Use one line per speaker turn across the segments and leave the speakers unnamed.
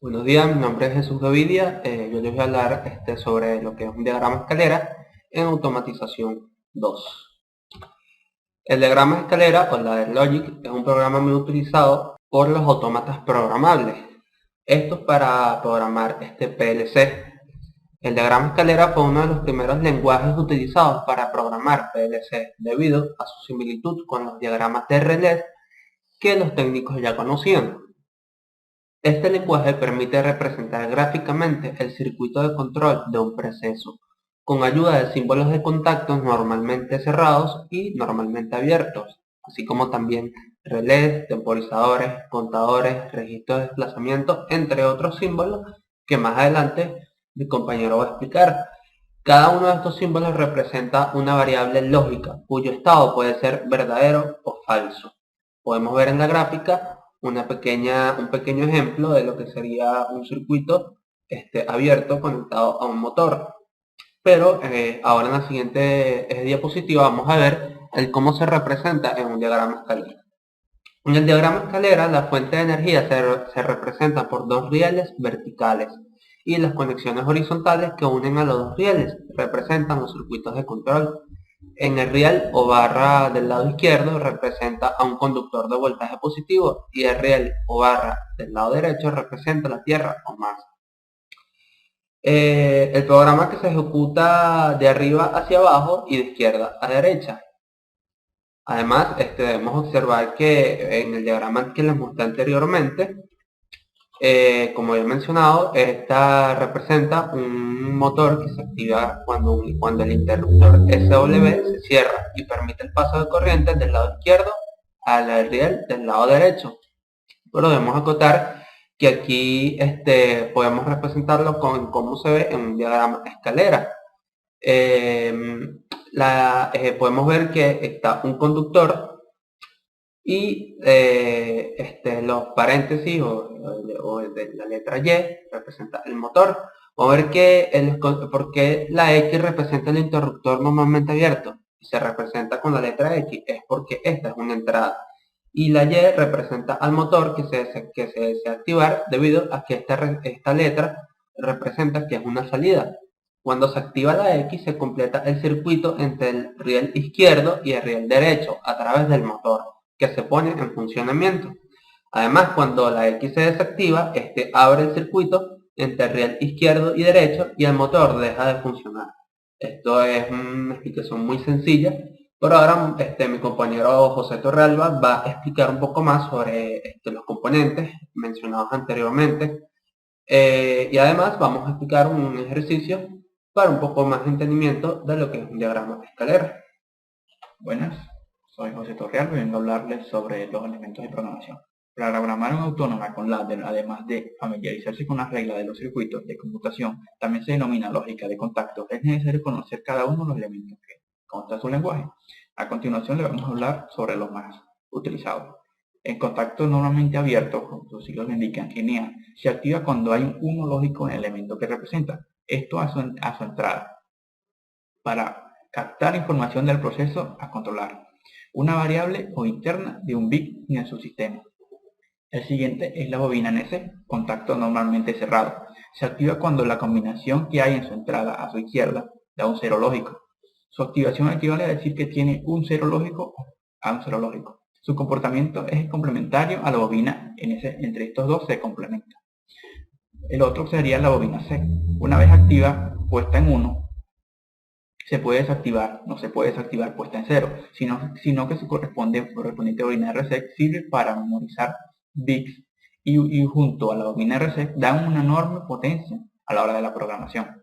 Buenos días, mi nombre es Jesús Gavidia. Yo les voy a hablar sobre lo que es un diagrama escalera en automatización 2. El diagrama escalera o ladder logic es un programa muy utilizado por los autómatas programables. Esto es para programar PLC. El diagrama escalera fue uno de los primeros lenguajes utilizados para programar PLC debido a su similitud con los diagramas de relés que los técnicos ya conocían. Este lenguaje permite representar gráficamente el circuito de control de un proceso, con ayuda de símbolos de contactos normalmente cerrados y normalmente abiertos, así como también relés, temporizadores, contadores, registros de desplazamiento, entre otros símbolos que más adelante mi compañero va a explicar. Cada uno de estos símbolos representa una variable lógica, cuyo estado puede ser verdadero o falso. Podemos ver en la gráfica un pequeño ejemplo de lo que sería un circuito abierto conectado a un motor. Pero ahora en la siguiente diapositiva vamos a ver cómo se representa en un diagrama escalera. En el diagrama escalera, la fuente de energía se representa por dos rieles verticales y las conexiones horizontales que unen a los dos rieles representan los circuitos de control. En el riel o barra del lado izquierdo representa a un conductor de voltaje positivo y el riel o barra del lado derecho representa la Tierra o Marte. El programa que se ejecuta de arriba hacia abajo y de izquierda a derecha. Además, debemos observar que en el diagrama que les mostré anteriormente, como ya he mencionado, esta representa un motor que se activa cuando el interruptor SW se cierra y permite el paso de corriente del lado izquierdo al riel del lado derecho. Pero debemos acotar que aquí podemos representarlo con cómo se ve en un diagrama escalera. Podemos ver que está un conductor y los paréntesis o de la letra Y representa el motor. Vamos a ver que porque la X representa el interruptor normalmente abierto y se representa con la letra X, es porque esta es una entrada. Y la Y representa al motor que se desea activar debido a que esta letra representa que es una salida. Cuando se activa la X se completa el circuito entre el riel izquierdo y el riel derecho a través del motor, que se pone en funcionamiento. Además, cuando la X se desactiva, abre el circuito entre el riel izquierdo y derecho y el motor deja de funcionar. Esto es una explicación muy sencilla, pero ahora mi compañero José Torralba va a explicar un poco más sobre los componentes mencionados anteriormente, y además vamos a explicar un ejercicio para un poco más de entendimiento de lo que es un diagrama de escalera.
Buenas, soy José Torreal y vengo a hablarles sobre los elementos de programación. Para programar una autónoma con ladder, además de familiarizarse con las reglas de los circuitos de computación, también se denomina lógica de contacto. Es necesario conocer cada uno de los elementos que consta su lenguaje. A continuación le vamos a hablar sobre los más utilizados. El contacto normalmente abierto, como sus siglas lo indican, NA, se activa cuando hay un 1 lógico en el elemento que representa. Esto a su entrada, para captar información del proceso a controlar, una variable o interna de un bit en el subsistema. El siguiente es la bobina NC, contacto normalmente cerrado. Se activa cuando la combinación que hay en su entrada a su izquierda da un 0 lógico. Su activación equivale a decir que tiene un 0 lógico a un 0 lógico. Su comportamiento es complementario a la bobina NC, entre estos dos se complementa. El otro sería la bobina C. Una vez activa, puesta en 1, se puede desactivar, no se puede desactivar puesta en 0, sino que su correspondiente bobina RSEC sirve para memorizar bits y junto a la bobina RSEC dan una enorme potencia a la hora de la programación.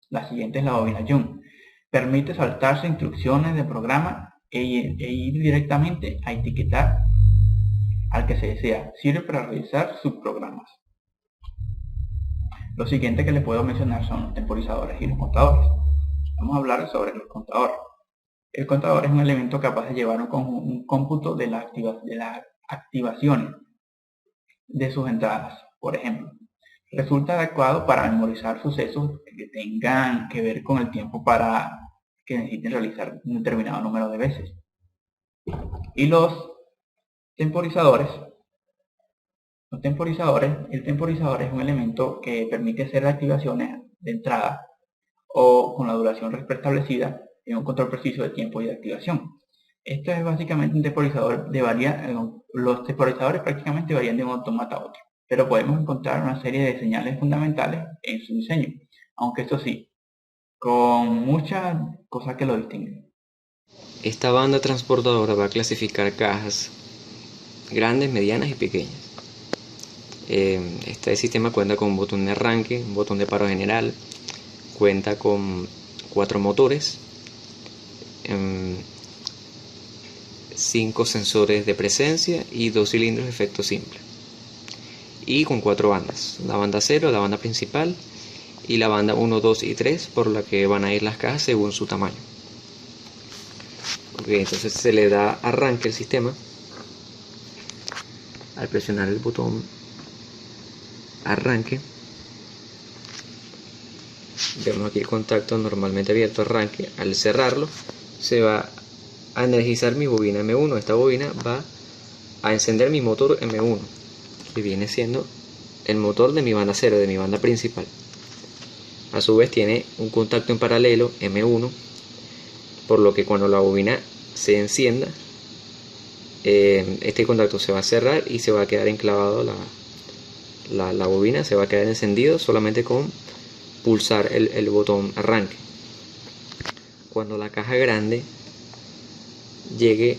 La siguiente es la bobina Jump. Permite saltarse instrucciones de programa e ir directamente a etiquetar al que se desea. Sirve para realizar subprogramas. Lo siguiente que les puedo mencionar son los temporizadores y los contadores. Vamos a hablar sobre el contador. El contador es un elemento capaz de llevar un cómputo de las activaciones de sus entradas. Por ejemplo, resulta adecuado para memorizar sucesos que tengan que ver con el tiempo para que necesiten realizar un determinado número de veces. Y los temporizadores Los temporizadores, el temporizador es un elemento que permite hacer activaciones de entrada o con la duración preestablecida en un control preciso de tiempo y de activación. Esto es básicamente un temporizador los temporizadores prácticamente varían de un autómata a otro, pero podemos encontrar una serie de señales fundamentales en su diseño, aunque esto sí, con muchas cosas que lo distinguen.
Esta banda transportadora va a clasificar cajas grandes, medianas y pequeñas. Este sistema cuenta con un botón de arranque, un botón de paro general, cuenta con 4 motores, 5 sensores de presencia y 2 cilindros de efecto simple, y con 4 bandas, la banda 0, la banda principal y la banda 1, 2 y 3, por la que van a ir las cajas según su tamaño. Ok, entonces se le da arranque al sistema al presionar el botón arranque. Vemos aquí el contacto normalmente abierto, arranque. Al cerrarlo se va a energizar mi bobina M1. Esta bobina va a encender mi motor M1, que viene siendo el motor de mi banda 0, de mi banda principal. A su vez tiene un contacto en paralelo M1, por lo que cuando la bobina se encienda, este contacto se va a cerrar y se va a quedar enclavado la bobina, se va a quedar encendido solamente con pulsar el botón arranque. Cuando la caja grande llegue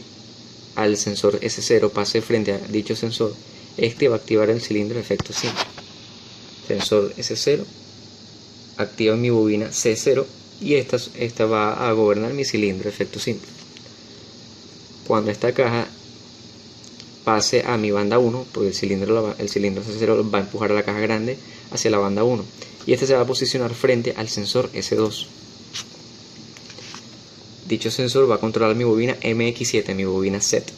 al sensor S0, pase frente a dicho sensor, este va a activar el cilindro de efecto simple. Sensor S0 activa mi bobina C0 y esta va a gobernar mi cilindro de efecto simple. Cuando esta caja pase a mi banda 1, porque el cilindro C0 va a empujar a la caja grande hacia la banda 1, y este se va a posicionar frente al sensor S2. Dicho sensor va a controlar mi bobina MX7, mi bobina set.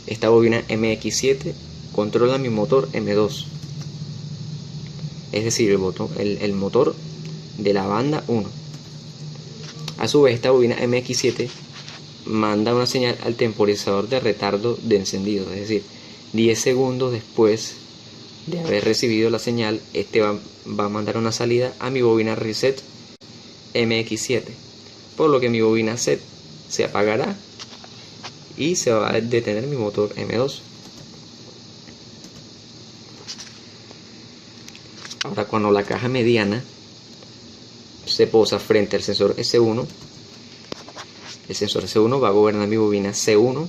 Esta bobina MX7 controla mi motor M2, es decir, el motor de la banda 1. A su vez, esta bobina MX7 manda una señal al temporizador de retardo de encendido, es decir, 10 segundos después de haber recibido la señal, este va a mandar una salida a mi bobina reset MX7, por lo que mi bobina set se apagará y se va a detener mi motor M2. Ahora, cuando la caja mediana se posa frente al sensor S1, el sensor S1 va a gobernar mi bobina C1,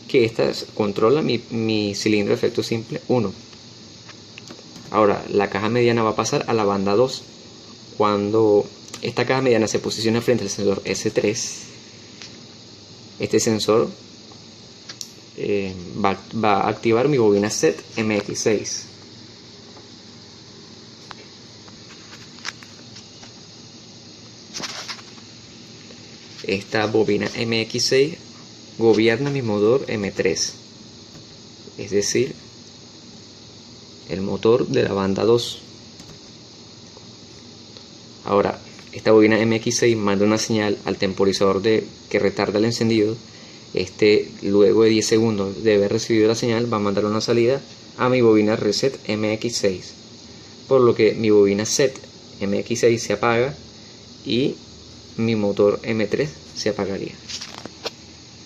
que esta controla mi cilindro de efecto simple 1. Ahora, la caja mediana va a pasar a la banda 2. Cuando esta caja mediana se posiciona frente al sensor S3, este sensor va a activar mi bobina set MX6. Esta bobina MX6 gobierna mi motor M3, es decir, el motor de la banda 2. Ahora, esta bobina MX6 manda una señal al temporizador que retarda el encendido. Luego de 10 segundos de haber recibido la señal, va a mandar una salida a mi bobina reset MX6, por lo que mi bobina set MX6 se apaga y mi motor M3 se apagaría.